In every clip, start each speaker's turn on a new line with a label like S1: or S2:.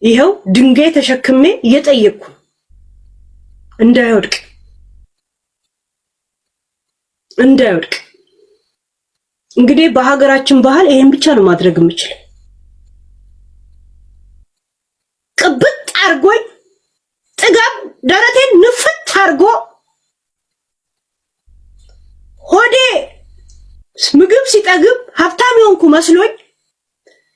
S1: ይሄው ድንጋይ ተሸክሜ እየጠየቅኩ እንዳይወድቅ እንግዲህ በሀገራችን ባህል ይሄን ብቻ ነው ማድረግ የምችለው። ቅብጥ አርጎኝ ጥጋብ ደረቴን ንፍት አርጎ ሆዴ ምግብ ሲጠግብ ሀብታም የሆንኩ መስሎኝ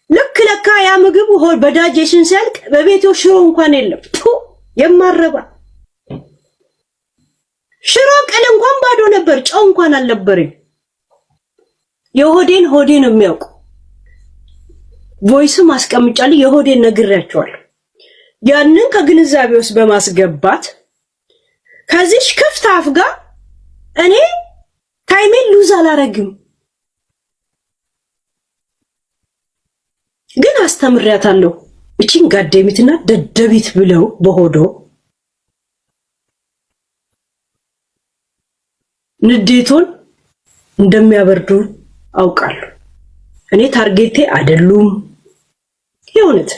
S1: ልክ ለካ ያ ምግብ ሆድ በዳጀሽን ሲያልቅ በቤቴው ሽሮ እንኳን የለም። የማረባ ሽሮ ቅል እንኳን ባዶ ነበር፣ ጨው እንኳን አልነበረኝ። የሆዴን ነው የሚያውቁ። ቮይስም አስቀምጫለሁ፣ የሆዴን ነግሬያቸዋለሁ። ያንን ከግንዛቤ ውስጥ በማስገባት ከዚህ ክፍት አፍ ጋር እኔ ታይሜን ሉዝ አላረግም። ግን አስተምሪያታለሁ። እቺን ጋደሚትና ደደቢት ብለው በሆዶ ንዴቶን እንደሚያበርዱ አውቃለሁ። እኔ ታርጌቴ አይደሉም፣ የእውነት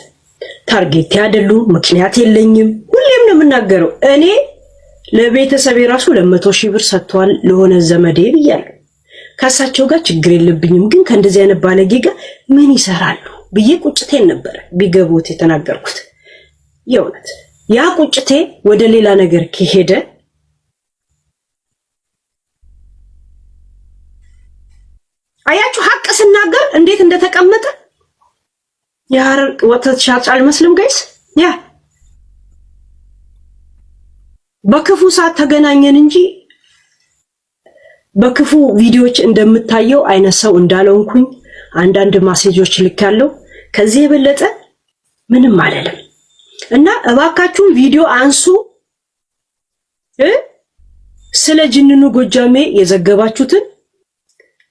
S1: ታርጌቴ አይደሉም። ምክንያት የለኝም። ሁሌም ነው የምናገረው። እኔ ለቤተሰቤ ራሱ 200 ሺህ ብር ሰጥቷል ለሆነ ዘመዴ ብያለሁ። ከሳቸው ጋር ችግር የለብኝም። ግን ከእንደዚህ አይነት ባለጌ ጋር ምን ይሰራሉ ብዬ ቁጭቴን ነበር ቢገቡት የተናገርኩት። የእውነት ያ ቁጭቴ ወደ ሌላ ነገር ከሄደ አያችሁ ሐቅ ስናገር እንዴት እንደተቀመጠ ያር ወተት ሻጭ አልመስልም ጋይስ። ያ በክፉ ሰዓት ተገናኘን እንጂ በክፉ ቪዲዮዎች እንደምታየው አይነት ሰው እንዳለውንኩኝ አንዳንድ ማሴጆች ልካለው። ከዚህ የበለጠ ምንም አይደለም እና እባካችሁ ቪዲዮ አንሱ። ስለ ጅንኑ ጎጃሜ የዘገባችሁትን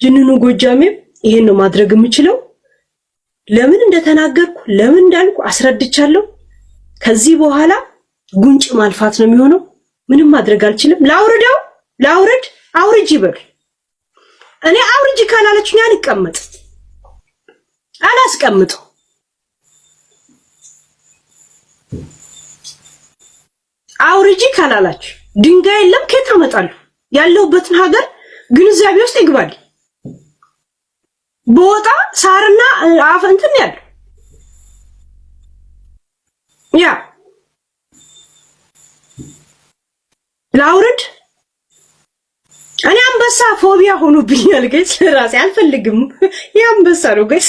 S1: ጅንኑ ጎጃሜ ይሄን ነው ማድረግ የምችለው። ለምን እንደተናገርኩ ለምን እንዳልኩ አስረድቻለሁ። ከዚህ በኋላ ጉንጭ ማልፋት ነው የሚሆነው። ምንም ማድረግ አልችልም። ላውርድ አውርጅ ይበል። እኔ አውርጅ ካላለችኝ አልቀመጥ አላስቀምጠው። አውርጂ ካላላችሁ ድንጋይ የለም ከየት አመጣለሁ? ያለሁበትን ሀገር ግንዛቤ ውስጥ ይግባል። ቦታ ሳርና አፈንትን ያለው ያ ላውርድ። እኔ አንበሳ ፎቢያ ሆኖብኛል ጋይስ። ራሴ አልፈልግም። ያንበሳ ነው ጋይስ።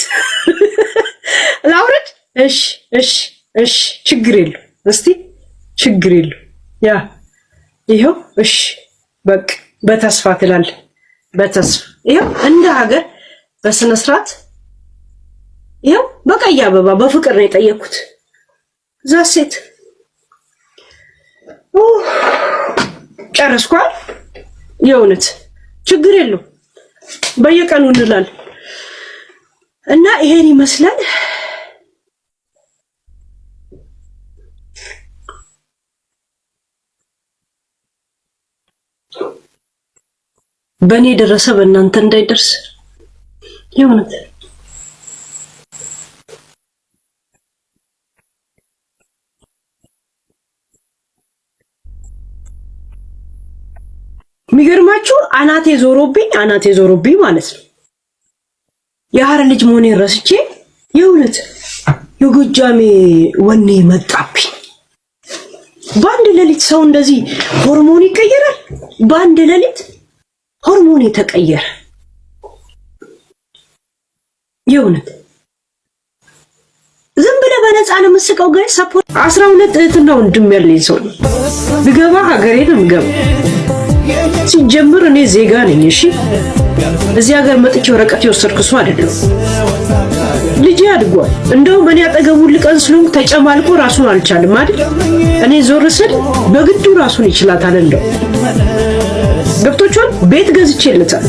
S1: ላውርድ። እሺ ችግር የለው። እስቲ ችግር የለው። ያ ይሄው እሺ በቃ በተስፋ ትላለህ። በተስፋ ይሄው እንደ ሀገር በስነ ስርዓት ይሄው በቀይ አበባ በፍቅር ነው የጠየኩት። ዛሴት ጨረስኳል። የእውነት ችግር የለው። በየቀኑ እንላለን እና ይሄን ይመስላል። በእኔ ደረሰ በእናንተ እንዳይደርስ የእውነት የሚገርማችሁ አናቴ ዞሮብኝ ማለት ነው። የሐረር ልጅ መሆኔን ረስቼ የእውነት የጎጃሜ ወኔ መጣብኝ። በአንድ ሌሊት ሰው እንደዚህ ሆርሞን ይቀየራል። በአንድ ሌሊት ሆርሞን ተቀየረ። የእውነት ዝም ብለህ በነፃ ነው የምትስቀው ጋር ሰፖርት 12 እህትና ወንድም ያለኝ ሰው ነው። ብገባ ሀገሬ ነው የምገባው። ሲጀምር እኔ ዜጋ ነኝ። እሺ እዚህ ሀገር መጥቼ ወረቀት የወሰድኩ ሰው አይደለም። ልጅ አድጓል። እንደውም እኔ አጠገቡ ልቀን ስለሆንኩ ተጨማልቆ ራሱን አልቻለም አይደል? እኔ ዞር ስል በግዱ ራሱን ይችላታል። እንደው ገብቶቿል። ቤት ገዝቼለታል።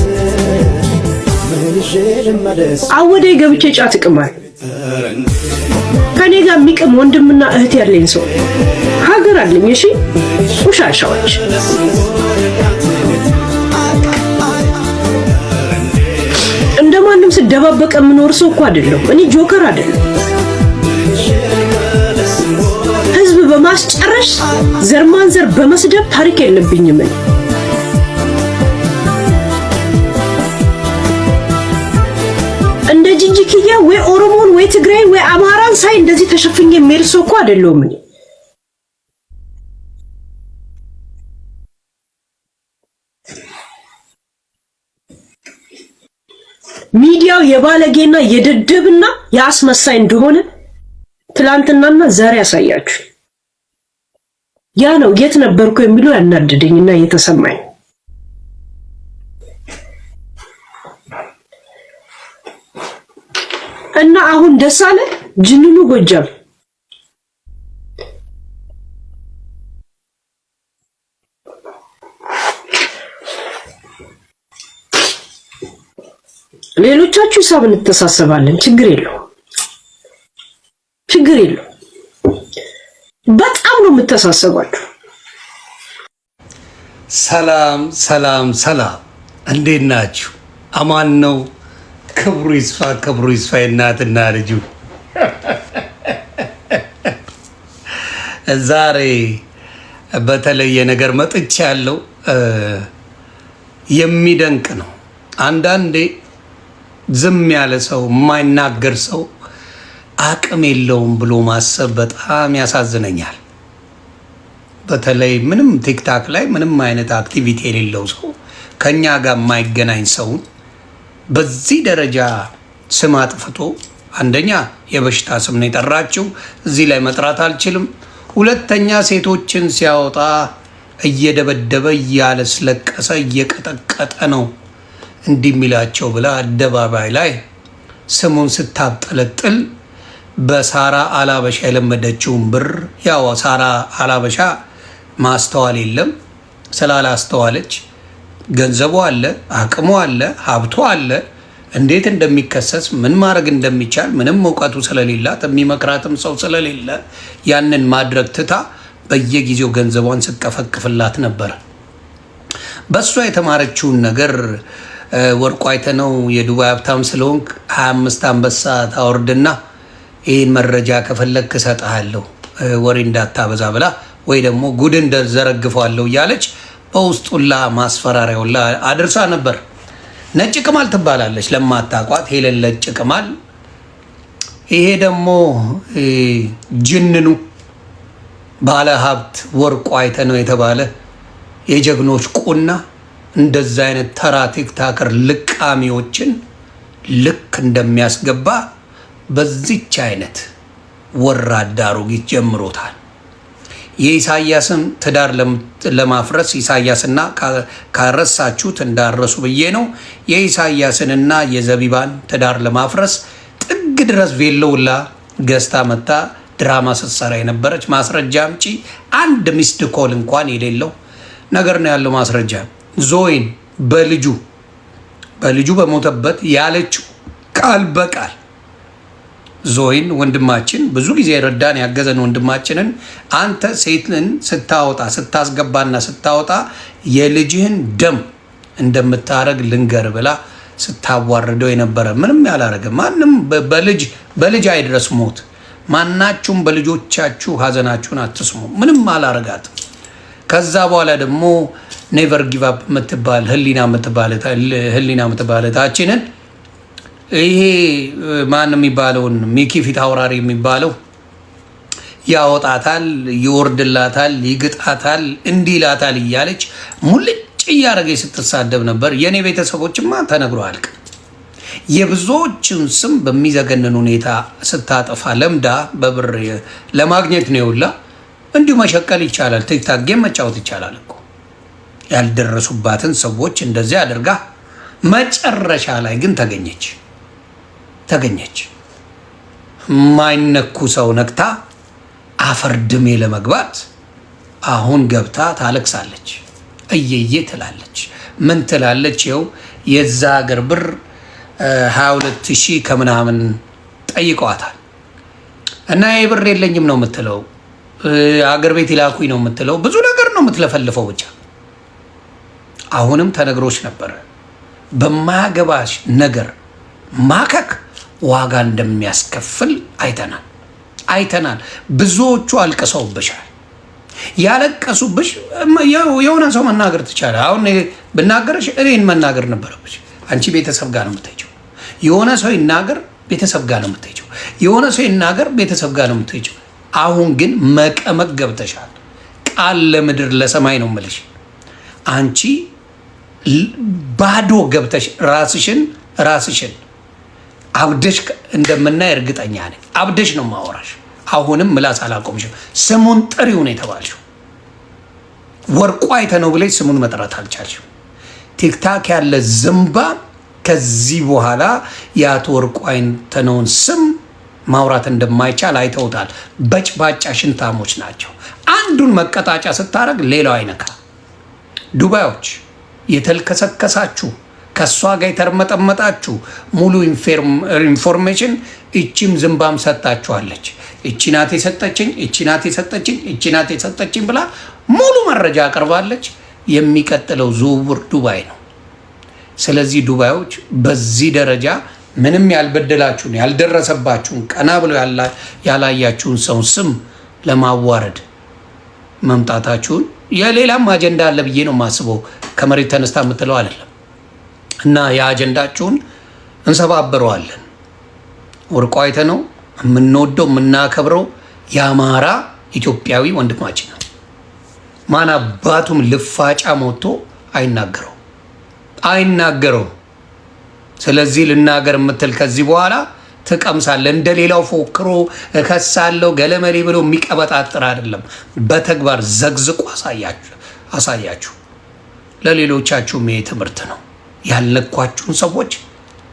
S1: አወዴ ገብቼ ጫት እቅማል። ከኔ ጋር የሚቅም ወንድምና እህት ያለኝ ሰው ሀገር አለኝ። እሺ ቁሻሻዎች እንደማንም ስደባበቀ የምኖር ሰው እኮ አይደለም። እኔ ጆከር አይደለም። በማስጨረሽ ዘር ማንዘር በመስደብ ታሪክ የለብኝም። እንደ ጂጂኪያ ወይ ኦሮሞን ወይ ትግራይ ወይ አማራን ሳይ እንደዚህ ተሸፍኜ ሜርሶ እኮ አይደለም። ሚዲያው የባለጌና የደደብና ያስመሳይ እንደሆነ ትላንትናና ዛሬ ያሳያችሁ። ያ ነው የት ነበርኩ የሚለው ያናደደኝና የተሰማኝ። እና አሁን ደሳለ ጅንኑ ጎጃም ሌሎቻችሁ ሂሳብ እንተሳሰባለን። ችግር የለው። በጣም ነው የምተሳሰባችሁ።
S2: ሰላም ሰላም ሰላም፣ እንዴት ናችሁ? አማን ነው። ክብሩ ይስፋ እናትና ልጁ። ዛሬ በተለየ ነገር መጥቻ ያለው የሚደንቅ ነው። አንዳንዴ ዝም ያለ ሰው የማይናገር ሰው አቅም የለውም ብሎ ማሰብ በጣም ያሳዝነኛል። በተለይ ምንም ቲክታክ ላይ ምንም አይነት አክቲቪቲ የሌለው ሰው ከኛ ጋር የማይገናኝ ሰውን በዚህ ደረጃ ስም አጥፍቶ፣ አንደኛ የበሽታ ስም ነው የጠራችው፣ እዚህ ላይ መጥራት አልችልም። ሁለተኛ ሴቶችን ሲያወጣ እየደበደበ እያለስለቀሰ እየቀጠቀጠ ነው እንዲህ የሚላቸው ብላ አደባባይ ላይ ስሙን ስታብጠለጥል በሳራ አላበሻ የለመደችውን ብር፣ ያው ሳራ አላበሻ ማስተዋል የለም ስላላስተዋለች፣ ገንዘቡ አለ፣ አቅሙ አለ፣ ሀብቱ አለ፣ እንዴት እንደሚከሰስ ምን ማድረግ እንደሚቻል ምንም እውቀቱ ስለሌላት የሚመክራትም ሰው ስለሌለ ያንን ማድረግ ትታ በየጊዜው ገንዘቧን ስቀፈቅፍላት ነበር። በእሷ የተማረችውን ነገር ወርቁ አይተነው የዱባይ ሀብታም ስለሆንክ 25 አንበሳ ታወርድና ይህን መረጃ ከፈለግክ እሰጥሃለሁ ወሬ እንዳታበዛ ብላ ወይ ደግሞ ጉድ እንደዘረግፈዋለሁ እያለች በውስጡላ ማስፈራሪያውላ አድርሳ ነበር። ነጭ ቅማል ትባላለች ለማታቋት፣ ሄለን ነጭ ቅማል። ይሄ ደግሞ ጅንኑ ባለ ሀብት ወርቁ አይተነው የተባለ የጀግኖች ቁና እንደዛ አይነት ተራ ቲክታከር ልቃሚዎችን ልክ እንደሚያስገባ በዚች አይነት ወራዳ አሮጊት ጀምሮታል። የኢሳያስን ትዳር ለማፍረስ ኢሳያስና ካረሳችሁት እንዳረሱ ብዬ ነው። የኢሳያስንና የዘቢባን ትዳር ለማፍረስ ጥግ ድረስ ቬሎውላ ገዝታ መታ ድራማ ስትሰራ የነበረች ማስረጃ አምጪ። አንድ ሚስድ ኮል እንኳን የሌለው ነገር ነው ያለው ማስረጃ። ዞይን በልጁ በሞተበት ያለችው ቃል በቃል ዞይን ወንድማችን ብዙ ጊዜ ረዳን ያገዘን ወንድማችንን አንተ ሴትን ስታወጣ ስታስገባና ስታወጣ የልጅህን ደም እንደምታረግ ልንገር ብላ ስታዋርደው የነበረ ምንም ያላረገ ማንም በልጅ አይድረስ ሞት። ማናችሁም በልጆቻችሁ ሀዘናችሁን አትስሙ። ምንም አላረጋትም። ከዛ በኋላ ደግሞ ኔቨር ጊቭ አፕ የምትባል ህሊና የምትባል ታችንን ይሄ ማን የሚባለውን ሚኪ ፊት አውራሪ የሚባለው ያወጣታል፣ ይወርድላታል፣ ይግጣታል፣ እንዲላታል እያለች ሙልጭ እያደረገች ስትሳደብ ነበር። የኔ ቤተሰቦችማ ተነግሮ አልቅ የብዙዎችን ስም በሚዘገንን ሁኔታ ስታጠፋ ለምዳ በብር ለማግኘት ነው ይውላ። እንዲሁ መሸቀል ይቻላል። ቲክታክ ጌም መጫወት ይቻላል እኮ። ያልደረሱባትን ሰዎች እንደዚህ አድርጋ መጨረሻ ላይ ግን ተገኘች። ማይነኩ ሰው ነክታ አፈር ድሜ ለመግባት አሁን ገብታ ታለቅሳለች፣ እየየ ትላለች። ምን ትላለች? ይኸው የዛ ሀገር ብር 22,000 ከምናምን ጠይቀዋታል። እና ይህ ብር የለኝም ነው የምትለው፣ አገር ቤት ይላኩኝ ነው የምትለው፣ ብዙ ነገር ነው የምትለፈልፈው። ብቻ አሁንም ተነግሮች ነበረ በማያገባሽ ነገር ማከክ ዋጋ እንደሚያስከፍል አይተናል። ብዙዎቹ አልቅሰውብሻል። ያለቀሱብሽ የሆነ ሰው መናገር ትቻለ። አሁን ብናገርሽ እኔን መናገር ነበረብሽ። አንቺ ቤተሰብ ጋር ነው የምትሄጂው። የሆነ ሰው ይናገር ቤተሰብ ጋር ነው የምትሄጂው። የሆነ ሰው ይናገር ቤተሰብ ጋር ነው የምትሄጂው። አሁን ግን መቀመቅ ገብተሻል። ቃል ለምድር ለሰማይ ነው የምልሽ። አንቺ ባዶ ገብተሽ ራስሽን አብደሽ እንደምናይ እርግጠኛ ነኝ። አብደሽ ነው ማወራሽ። አሁንም ምላስ አላቆምሽም። ስሙን ጥሪው ነው የተባልሽው። ወርቁ አይተነው ብለሽ ስሙን መጥራት አልቻልሽም። ቲክታክ ያለ ዝምባ ከዚህ በኋላ የአቶ ወርቁ አይተነውን ስም ማውራት እንደማይቻል አይተውታል። በጭባጫ ሽንታሞች ናቸው። አንዱን መቀጣጫ ስታረግ ሌላው አይነካ። ዱባዮች የተልከሰከሳችሁ ከእሷ ጋር የተርመጠመጣችሁ ሙሉ ኢንፎርሜሽን እቺም ዝምባም ሰጣችኋለች። እቺ ናት የሰጠችኝ ብላ ሙሉ መረጃ አቅርባለች። የሚቀጥለው ዝውውር ዱባይ ነው። ስለዚህ ዱባዮች በዚህ ደረጃ ምንም ያልበደላችሁን ያልደረሰባችሁን ቀና ብሎ ያላያችሁን ሰው ስም ለማዋረድ መምጣታችሁን የሌላም አጀንዳ አለ ብዬ ነው የማስበው። ከመሬት ተነስታ የምትለው አይደለም። እና የአጀንዳችሁን እንሰባብረዋለን። ወርቁ አይተነው የምንወደው የምናከብረው የአማራ ኢትዮጵያዊ ወንድማችን ነው። ማን አባቱም ልፋጫ ሞቶ አይናገረው። ስለዚህ ልናገር የምትል ከዚህ በኋላ ትቀምሳለህ። እንደሌላው ፎክሮ እከሳለሁ ገለመሌ ብሎ የሚቀበጣጥር አይደለም። በተግባር ዘግዝቆ አሳያችሁ። ለሌሎቻችሁም ይሄ ትምህርት ነው። ያልነኳችሁን ሰዎች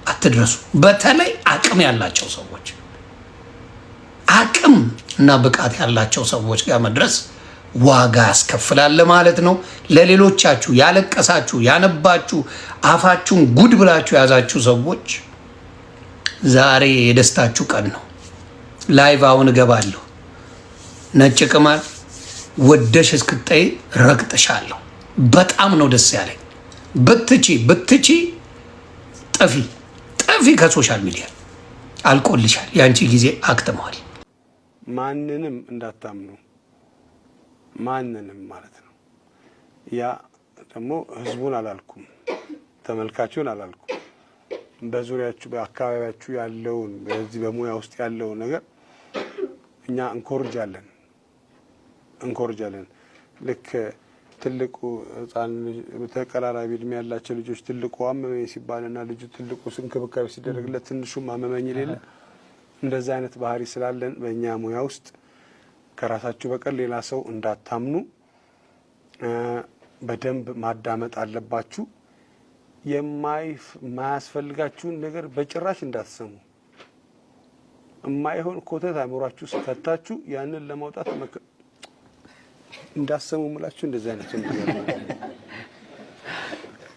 S2: አትድረሱ። በተለይ አቅም ያላቸው ሰዎች፣ አቅም እና ብቃት ያላቸው ሰዎች ጋር መድረስ ዋጋ ያስከፍላል ማለት ነው። ለሌሎቻችሁ ያለቀሳችሁ ያነባችሁ አፋችሁን ጉድ ብላችሁ የያዛችሁ ሰዎች ዛሬ የደስታችሁ ቀን ነው። ላይቭ አሁን እገባለሁ። ነጭ ቅማል ወደሽ እስክጠይ ረግጥሻለሁ። በጣም ነው ደስ ያለኝ። ብትቺ ጠፊ ከሶሻል ሚዲያ አልቆልሻል። የአንቺ ጊዜ አክትመዋል።
S3: ማንንም እንዳታምኑ፣ ማንንም ማለት ነው። ያ ደግሞ ህዝቡን አላልኩም፣ ተመልካቹን አላልኩም። በዙሪያችሁ በአካባቢያችሁ ያለውን በዚህ በሙያ ውስጥ ያለውን ነገር እኛ እንኮርጃለን። ልክ ትልቁ ህፃን ተቀራራቢ እድሜ ያላቸው ልጆች ትልቁ አመመኝ ሲባልና ልጁ ትልቁ እንክብካቤ ሲደረግለት ትንሹም አመመኝ ሌላ እንደዛ አይነት ባህሪ ስላለን በእኛ ሙያ ውስጥ ከራሳችሁ በቀር ሌላ ሰው እንዳታምኑ በደንብ ማዳመጥ አለባችሁ። የማያስፈልጋችሁን ነገር በጭራሽ እንዳትሰሙ። የማይሆን ኮተት አእምሯችሁ ውስጥ ከታችሁ ያንን ለማውጣት እንዳትሰሙ ምላችሁ እንደዛ አይነት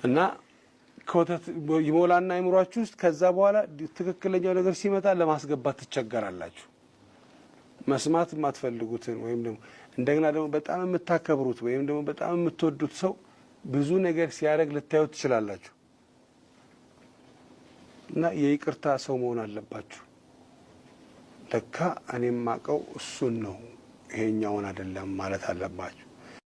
S3: እና ኮተት ይሞላና አእምሯችሁ ውስጥ ከዛ በኋላ ትክክለኛው ነገር ሲመጣ ለማስገባት ትቸገራላችሁ። መስማት የማትፈልጉትን ወይም ደግሞ እንደገና ደግሞ በጣም የምታከብሩት ወይም ደግሞ በጣም የምትወዱት ሰው ብዙ ነገር ሲያደርግ ልታዩት ትችላላችሁ። እና የይቅርታ ሰው መሆን አለባችሁ። ለካ እኔም ማቀው እሱን ነው ይሄኛውን አይደለም ማለት አለባችሁ።